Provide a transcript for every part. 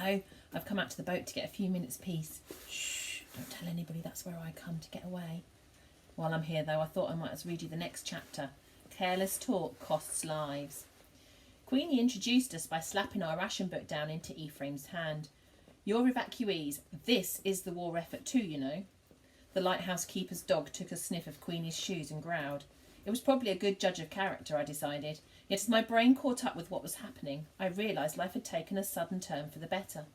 No, I've come out to the boat to get a few minutes' peace. Shh, don't tell anybody that's where I come to get away. While I'm here, though, I thought I might as well read you the next chapter. Careless talk costs lives. Queenie introduced us by slapping our ration book down into Ephraim's hand. You're evacuees. This is the war effort too, you know. The lighthouse keeper's dog took a sniff of Queenie's shoes and growled. It was probably a good judge of character, I decided. Yet as my brain caught up with what was happening, I realised life had taken a sudden turn for the better.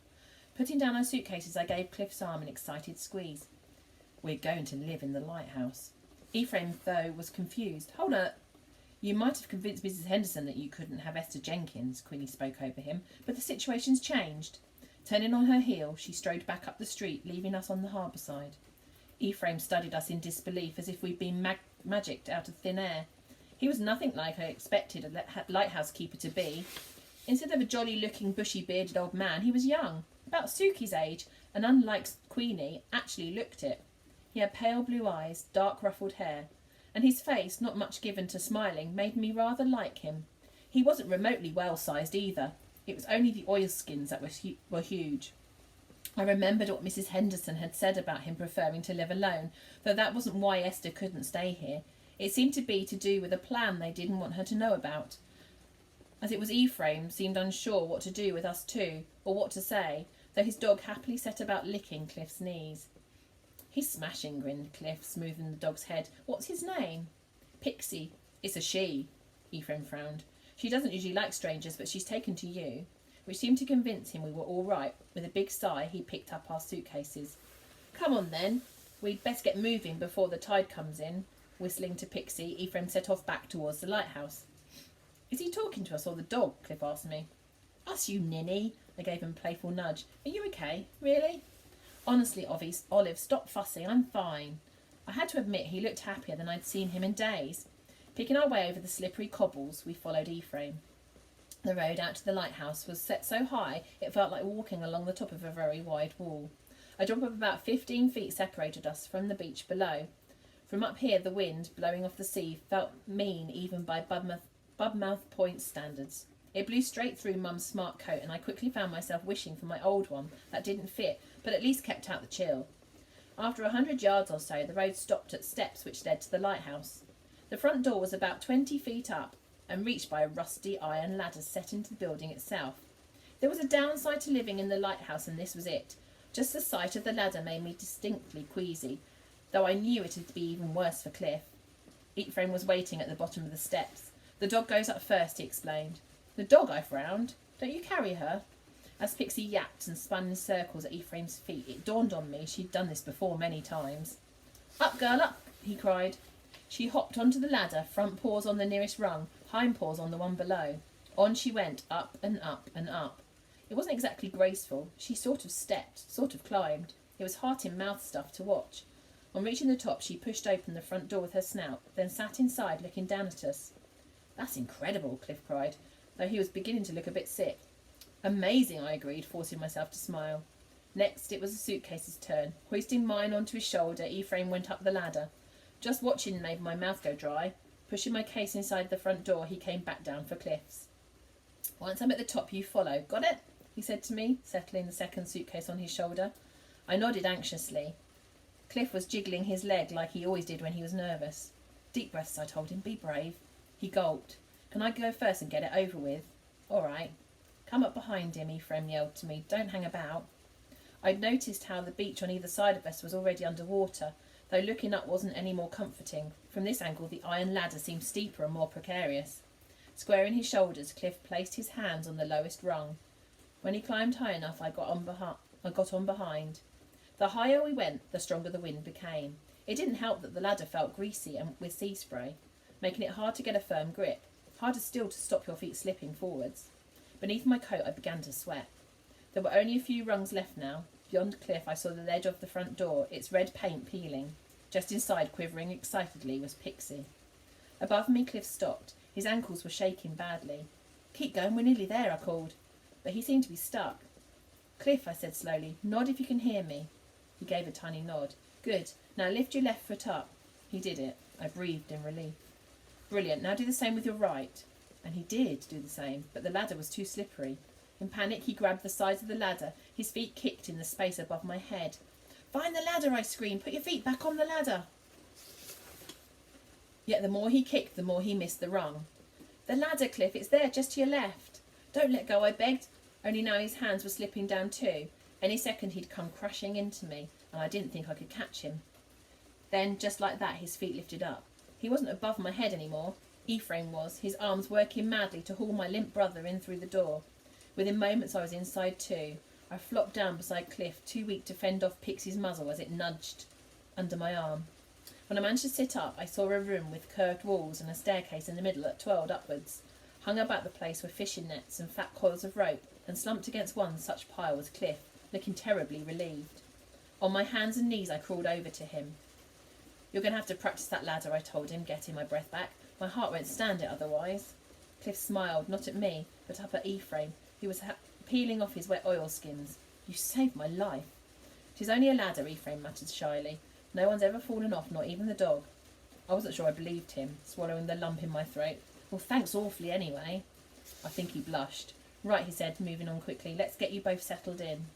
Putting down our suitcases, I gave Cliff's arm an excited squeeze. We're going to live in the lighthouse. Ephraim, though, was confused. Hold up. You might have convinced Mrs. Henderson that you couldn't have Esther Jenkins, Queenie spoke over him, but the situation's changed. Turning on her heel, she strode back up the street, leaving us on the harbour side. Ephraim studied us in disbelief, as if we'd been magicked out of thin air. He was nothing like I expected a lighthouse keeper to be. Instead of a jolly-looking, bushy-bearded old man, he was young, about Suki's age, and unlike Queenie, actually looked it. He had pale blue eyes, dark ruffled hair, and his face, not much given to smiling, made me rather like him. He wasn't remotely well-sized either. It was only the oilskins that were huge. I remembered what Mrs. Henderson had said about him preferring to live alone, though that wasn't why Esther couldn't stay here. It seemed to be to do with a plan they didn't want her to know about. As it was, Ephraim seemed unsure what to do with us two, or what to say, though his dog happily set about licking Cliff's knees. He's smashing, grinned Cliff, smoothing the dog's head. What's his name? Pixie. It's a she. Ephraim frowned. She doesn't usually like strangers, but she's taken to you, which seemed to convince him we were all right. With a big sigh, he picked up our suitcases. Come on, then. We'd best get moving before the tide comes in. Whistling to Pixie, Ephraim set off back towards the lighthouse. Is he talking to us or the dog? Cliff asked me. Us, you ninny. I gave him a playful nudge. Are you okay? Really? Honestly, Olive, stop fussing. I'm fine. I had to admit he looked happier than I'd seen him in days. Picking our way over the slippery cobbles, we followed Ephraim. The road out to the lighthouse was set so high it felt like walking along the top of a very wide wall. A drop of about 15 feet separated us from the beach below. From up here, the wind, blowing off the sea, felt mean even by Budmouth Point standards. It blew straight through Mum's smart coat, and I quickly found myself wishing for my old one that didn't fit, but at least kept out the chill. After 100 yards or so, the road stopped at steps which led to the lighthouse. The front door was about 20 feet up and reached by a rusty iron ladder set into the building itself. There was a downside to living in the lighthouse, and this was it. Just the sight of the ladder made me distinctly queasy, though I knew it would be even worse for Cliff. Ephraim was waiting at the bottom of the steps. The dog goes up first, he explained. The dog, I frowned. Don't you carry her? As Pixie yapped and spun in circles at Ephraim's feet, it dawned on me she'd done this before many times. Up, girl, up, he cried. She hopped onto the ladder, front paws on the nearest rung, hind paws on the one below. On she went, up and up and up. It wasn't exactly graceful. She sort of stepped, sort of climbed. It was heart-in-mouth stuff to watch. On reaching the top, she pushed open the front door with her snout, then sat inside, looking down at us. That's incredible, Cliff cried, though he was beginning to look a bit sick. Amazing, I agreed, forcing myself to smile. Next, it was the suitcase's turn. Hoisting mine onto his shoulder, Ephraim went up the ladder. Just watching made my mouth go dry. Pushing my case inside the front door, he came back down for Cliff's. Once I'm at the top, you follow. Got it? He said to me, settling the second suitcase on his shoulder. I nodded anxiously. Cliff was jiggling his leg like he always did when he was nervous. Deep breaths, I told him. Be brave. He gulped. Can I go first and get it over with? All right. Come up behind him, Ephraim yelled to me. Don't hang about. I'd noticed how the beach on either side of us was already under water, though looking up wasn't any more comforting. From this angle, the iron ladder seemed steeper and more precarious. Squaring his shoulders, Cliff placed his hands on the lowest rung. When he climbed high enough, I got on behind. The higher we went, the stronger the wind became. It didn't help that the ladder felt greasy and with sea spray, making it hard to get a firm grip, harder still to stop your feet slipping forwards. Beneath my coat, I began to sweat. There were only a few rungs left now. Beyond Cliff, I saw the ledge of the front door, its red paint peeling. Just inside, quivering excitedly, was Pixie. Above me, Cliff stopped. His ankles were shaking badly. Keep going, we're nearly there, I called. But he seemed to be stuck. Cliff, I said slowly, nod if you can hear me. He gave a tiny nod. Good. Now lift your left foot up. He did it. I breathed in relief. Brilliant. Now do the same with your right. And he did do the same, but the ladder was too slippery. In panic, he grabbed the sides of the ladder. His feet kicked in the space above my head. "Find the ladder," I screamed. "Put your feet back on the ladder." Yet the more he kicked, the more he missed the rung. "The ladder, Cliff, it's there, just to your left." "Don't let go," I begged. Only now his hands were slipping down too. Any second he'd come crashing into me, and I didn't think I could catch him. Then, just like that, his feet lifted up. He wasn't above my head anymore. Ephraim was, his arms working madly to haul my limp brother in through the door. Within moments I was inside too. I flopped down beside Cliff, too weak to fend off Pixie's muzzle as it nudged under my arm. When I managed to sit up, I saw a room with curved walls and a staircase in the middle that twirled upwards. Hung about the place were fishing nets and fat coils of rope, and slumped against one such pile was Cliff, looking terribly relieved. On my hands and knees I crawled over to him. "You're going to have to practice that ladder," I told him, getting my breath back. "My heart won't stand it otherwise." Cliff smiled, not at me, but up at Ephraim, who was peeling off his wet oilskins. "You saved my life." "'Tis only a ladder," Ephraim muttered shyly. "No one's ever fallen off, not even the dog." I wasn't sure I believed him, swallowing the lump in my throat. "Well, thanks awfully anyway." I think he blushed. "Right," he said, moving on quickly. "Let's get you both settled in."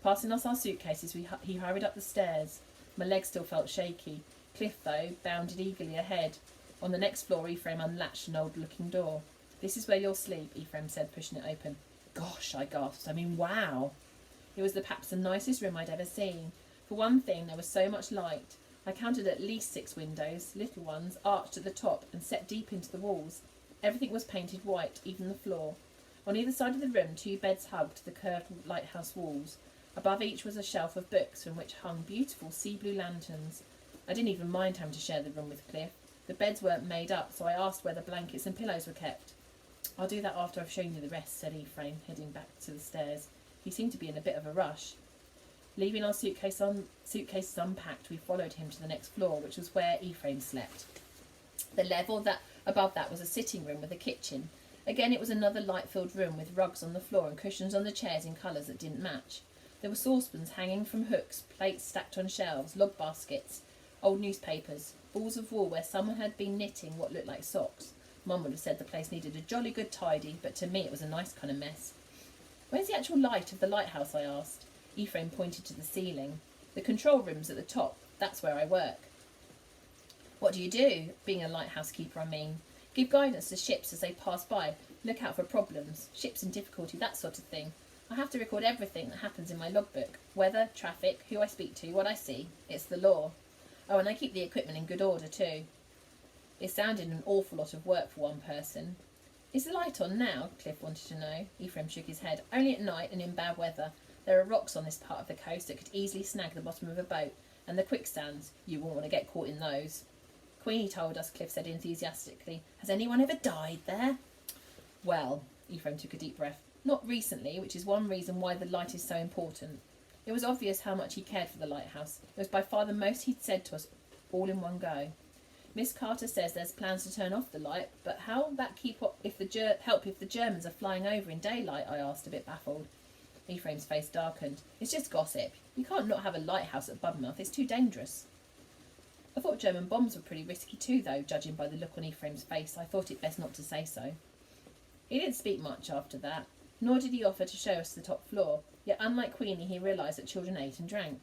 Passing us our suitcases, he hurried up the stairs. My legs still felt shaky. Cliff, though, bounded eagerly ahead. On the next floor, Ephraim unlatched an old-looking door. "This is where you'll sleep," Ephraim said, pushing it open. "Gosh," I gasped. "I mean, wow." It was perhaps the nicest room I'd ever seen. For one thing, there was so much light. I counted at least 6 windows, little ones, arched at the top and set deep into the walls. Everything was painted white, even the floor. On either side of the room, 2 beds hugged the curved lighthouse walls. Above each was a shelf of books from which hung beautiful sea-blue lanterns. I didn't even mind having to share the room with Cliff. The beds weren't made up, so I asked where the blankets and pillows were kept. "I'll do that after I've shown you the rest," said Ephraim, heading back to the stairs. He seemed to be in a bit of a rush. Leaving our suitcases unpacked, we followed him to the next floor, which was where Ephraim slept. The level above that was a sitting room with a kitchen. Again, it was another light-filled room with rugs on the floor and cushions on the chairs in colours that didn't match. There were saucepans hanging from hooks, plates stacked on shelves, log baskets, old newspapers, balls of wool where someone had been knitting what looked like socks. Mum would have said the place needed a jolly good tidy, but to me it was a nice kind of mess. "Where's the actual light of the lighthouse?" I asked. Ephraim pointed to the ceiling. "The control room's at the top. That's where I work." "What do you do? Being a lighthouse keeper, I mean." "Give guidance to ships as they pass by. Look out for problems. Ships in difficulty, that sort of thing. I have to record everything that happens in my logbook. Weather, traffic, who I speak to, what I see. It's the law. Oh, and I keep the equipment in good order too." It sounded an awful lot of work for one person. "Is the light on now?" Cliff wanted to know. Ephraim shook his head. "Only at night and in bad weather. There are rocks on this part of the coast that could easily snag the bottom of a boat, and the quicksands. You won't want to get caught in those." "Queenie told us," Cliff said enthusiastically. "Has anyone ever died there?" "Well," Ephraim took a deep breath, "not recently, which is one reason why the light is so important." It was obvious how much he cared for the lighthouse. It was by far the most he'd said to us all in one go. "Miss Carter says there's plans to turn off the light, but how'll that help if the Germans are flying over in daylight?" I asked, a bit baffled. Ephraim's face darkened. "It's just gossip. You can't not have a lighthouse at Budmouth. It's too dangerous." I thought German bombs were pretty risky too, though, judging by the look on Ephraim's face. I thought it best not to say so. He didn't speak much after that, nor did he offer to show us the top floor, yet unlike Queenie he realised that children ate and drank.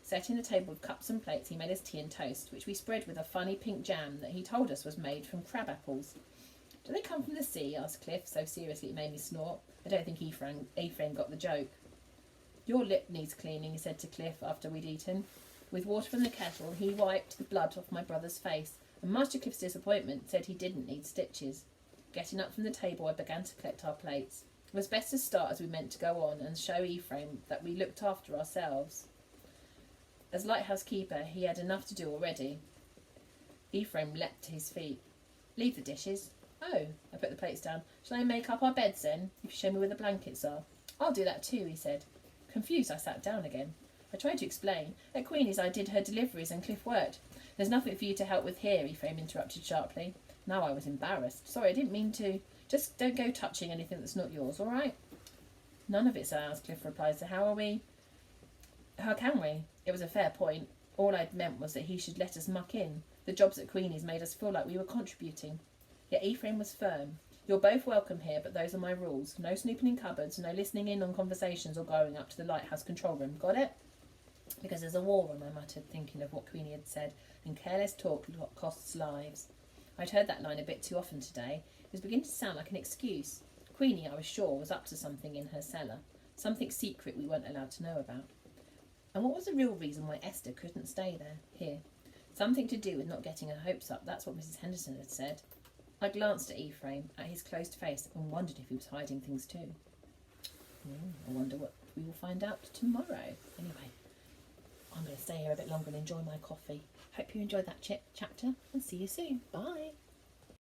Setting the table with cups and plates, he made us tea and toast, which we spread with a funny pink jam that he told us was made from crab apples. "Do they come from the sea?" asked Cliff, so seriously it made me snort. I don't think Ephraim got the joke. "Your lip needs cleaning," he said to Cliff after we'd eaten. With water from the kettle, he wiped the blood off my brother's face, and much to Cliff's disappointment, said he didn't need stitches. Getting up from the table, I began to collect our plates. It was best to start as we meant to go on and show Ephraim that we looked after ourselves. As lighthouse keeper, he had enough to do already. Ephraim leapt to his feet. "Leave the dishes." "Oh," I put the plates down. "Shall I make up our beds then, if you show me where the blankets are?" "I'll do that too," he said. Confused, I sat down again. I tried to explain. "At Queenie's I did her deliveries and Cliff worked." "There's nothing for you to help with here," Ephraim interrupted sharply. Now I was embarrassed. "Sorry, I didn't mean to. Just don't go touching anything that's not yours, all right?" "None of it's ours," Cliff replied. "So how can we?" It was a fair point. All I'd meant was that he should let us muck in. The jobs at Queenie's made us feel like we were contributing. Yet Ephraim was firm. You're both welcome here, but those are my rules. No snooping in cupboards, no listening in on conversations or going up to the lighthouse control room. Got it? Because there's a war room, I muttered, thinking of what Queenie had said, and careless talk costs lives. I'd heard that line a bit too often today. It was beginning to sound like an excuse. Queenie, I was sure, was up to something in her cellar. Something secret we weren't allowed to know about. And what was the real reason why Esther couldn't stay there, here? Something to do with not getting her hopes up, that's what Mrs. Henderson had said. I glanced at Ephraim, at his closed face, and wondered if he was hiding things too. I wonder what we will find out tomorrow. Anyway, I'm going to stay here a bit longer and enjoy my coffee. Hope you enjoyed that chapter, and see you soon. Bye.